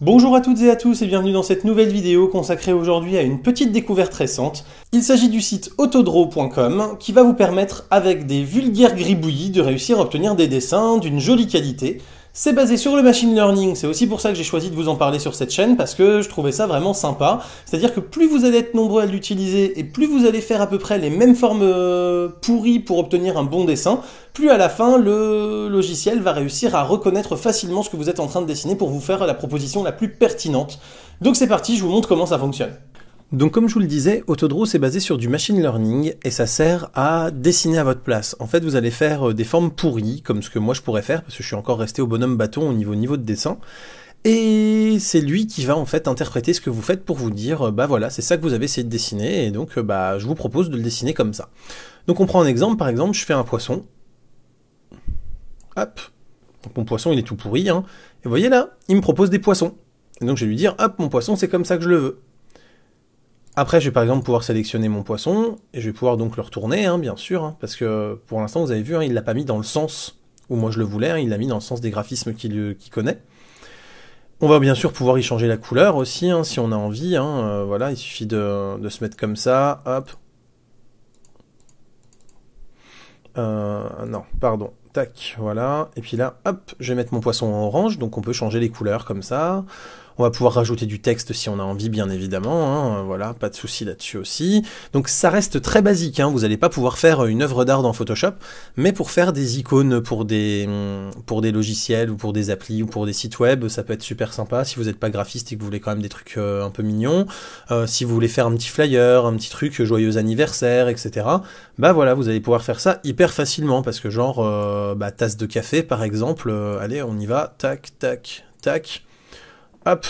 Bonjour à toutes et à tous et bienvenue dans cette nouvelle vidéo consacrée aujourd'hui à une petite découverte récente. Il s'agit du site autodraw.com qui va vous permettre, avec des vulgaires gribouillis, de réussir à obtenir des dessins d'une jolie qualité. C'est basé sur le machine learning, c'est aussi pour ça que j'ai choisi de vous en parler sur cette chaîne, parce que je trouvais ça vraiment sympa. C'est-à-dire que plus vous allez être nombreux à l'utiliser, et plus vous allez faire à peu près les mêmes formes pourries pour obtenir un bon dessin, plus à la fin, le logiciel va réussir à reconnaître facilement ce que vous êtes en train de dessiner pour vous faire la proposition la plus pertinente. Donc c'est parti, je vous montre comment ça fonctionne. Donc comme je vous le disais, Autodraw c'est basé sur du machine learning et ça sert à dessiner à votre place. En fait vous allez faire des formes pourries, comme ce que moi je pourrais faire, parce que je suis encore resté au bonhomme bâton au niveau de dessin. Et c'est lui qui va en fait interpréter ce que vous faites pour vous dire, bah voilà, c'est ça que vous avez essayé de dessiner, et donc je vous propose de le dessiner comme ça. Donc on prend un exemple, par exemple je fais un poisson. Hop, donc mon poisson il est tout pourri, hein. Et vous voyez là, il me propose des poissons. Et donc je vais lui dire, hop, mon poisson c'est comme ça que je le veux. Après, je vais par exemple pouvoir sélectionner mon poisson, et je vais pouvoir donc le retourner, hein, bien sûr, hein, parce que pour l'instant, vous avez vu, hein, il l'a pas mis dans le sens où moi je le voulais, hein, il l'a mis dans le sens des graphismes qu'il connaît. On va bien sûr pouvoir y changer la couleur aussi, hein, si on a envie, hein, voilà, il suffit de se mettre comme ça, hop. Non, pardon, tac, voilà, et puis là, hop, je vais mettre mon poisson en orange, donc on peut changer les couleurs comme ça. On va pouvoir rajouter du texte si on a envie, bien évidemment, hein, voilà, pas de souci là-dessus aussi. Donc ça reste très basique, hein, vous n'allez pas pouvoir faire une œuvre d'art dans Photoshop, mais pour faire des icônes pour des logiciels, ou pour des applis, ou pour des sites web, ça peut être super sympa, si vous n'êtes pas graphiste et que vous voulez quand même des trucs un peu mignons, si vous voulez faire un petit flyer, un petit truc joyeux anniversaire, etc., bah voilà, vous allez pouvoir faire ça hyper facilement, parce que genre, tasse de café, par exemple, allez, on y va, tac, tac, tac. Hop,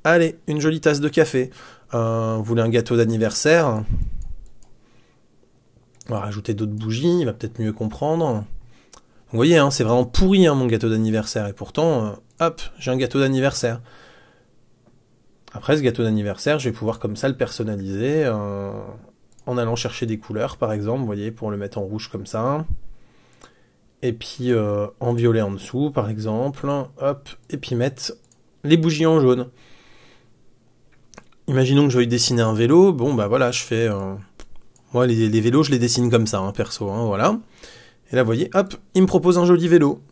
allez, une jolie tasse de café. Vous voulez un gâteau d'anniversaire? On va rajouter d'autres bougies, il va peut-être mieux comprendre. Vous voyez, hein, c'est vraiment pourri, hein, mon gâteau d'anniversaire. Et pourtant, hop, j'ai un gâteau d'anniversaire. Après, ce gâteau d'anniversaire, je vais pouvoir comme ça le personnaliser en allant chercher des couleurs, par exemple, vous voyez, pour le mettre en rouge comme ça. Et puis en violet en dessous, par exemple. Hop, et puis mettre les bougies en jaune. Imaginons que je veuille dessiner un vélo, bon bah voilà, je fais... Moi les vélos je les dessine comme ça, hein, perso, hein, voilà. Et là vous voyez, hop, il me propose un joli vélo.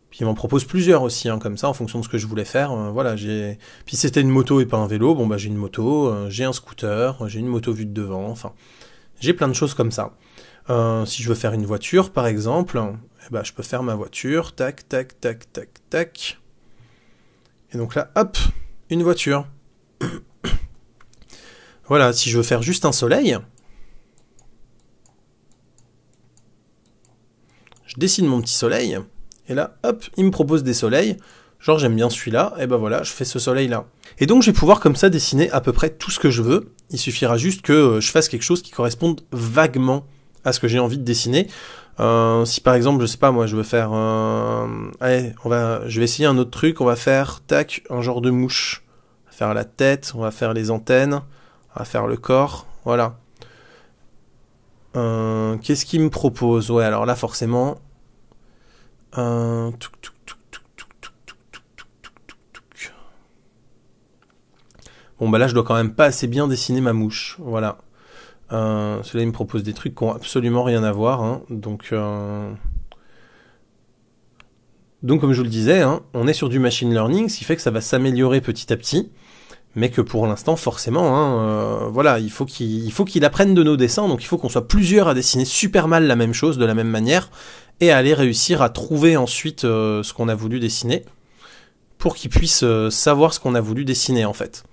Puis il m'en propose plusieurs aussi, hein, comme ça, en fonction de ce que je voulais faire, voilà, j'ai... Puis si c'était une moto et pas un vélo, bon bah j'ai une moto, j'ai un scooter, j'ai une moto vue de devant, enfin... J'ai plein de choses comme ça. Si je veux faire une voiture, par exemple, eh ben, je peux faire ma voiture, tac, tac, tac, tac, tac... Et donc là, hop, une voiture. Voilà, si je veux faire juste un soleil, je dessine mon petit soleil, et là, hop, il me propose des soleils. Genre, j'aime bien celui-là, et ben voilà, je fais ce soleil-là. Et donc, je vais pouvoir comme ça dessiner à peu près tout ce que je veux. Il suffira juste que je fasse quelque chose qui corresponde vaguement à ce que j'ai envie de dessiner. Si par exemple, je sais pas, moi, je veux faire... allez, je vais essayer un autre truc, on va faire, tac, un genre de mouche. On va faire la tête, on va faire les antennes, on va faire le corps, voilà. Qu'est-ce qu'il me propose? Ouais, alors là, forcément... Bon, bah là, je dois quand même pas assez bien dessiner ma mouche, voilà. Celui-là, il me propose des trucs qui n'ont absolument rien à voir, hein. Donc, comme je vous le disais, hein, on est sur du machine learning, ce qui fait que ça va s'améliorer petit à petit, mais que pour l'instant, forcément, hein, voilà, il faut qu'il apprenne de nos dessins, donc il faut qu'on soit plusieurs à dessiner super mal la même chose, de la même manière, et à aller réussir à trouver ensuite ce qu'on a voulu dessiner, pour qu'il puisse savoir ce qu'on a voulu dessiner, en fait.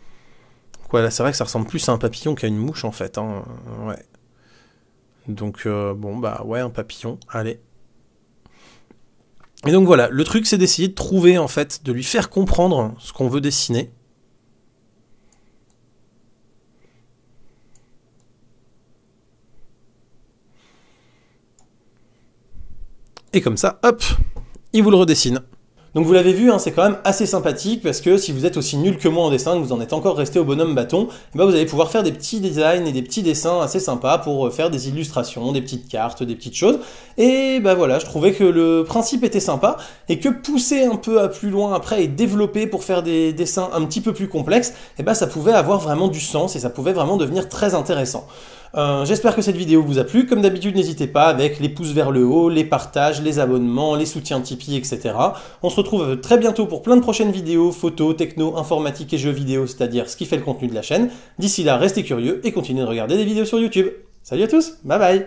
Voilà, c'est vrai que ça ressemble plus à un papillon qu'à une mouche, en fait, hein, ouais. Donc, bon, bah, ouais, un papillon, allez. Et donc voilà, le truc c'est d'essayer de trouver, en fait, de lui faire comprendre ce qu'on veut dessiner. Et comme ça, hop, il vous le redessine. Donc vous l'avez vu, hein, c'est quand même assez sympathique parce que si vous êtes aussi nul que moi en dessin, que vous en êtes encore resté au bonhomme bâton, vous allez pouvoir faire des petits designs et des petits dessins assez sympas pour faire des illustrations, des petites cartes, des petites choses. Et voilà, je trouvais que le principe était sympa et que pousser un peu à plus loin après et développer pour faire des dessins un petit peu plus complexes, ça pouvait avoir vraiment du sens et ça pouvait vraiment devenir très intéressant. J'espère que cette vidéo vous a plu. Comme d'habitude, n'hésitez pas avec les pouces vers le haut, les partages, les abonnements, les soutiens Tipeee, etc. On se retrouve très bientôt pour plein de prochaines vidéos, photos, techno, informatique et jeux vidéo, c'est-à-dire ce qui fait le contenu de la chaîne. D'ici là, restez curieux et continuez de regarder des vidéos sur YouTube. Salut à tous, bye bye!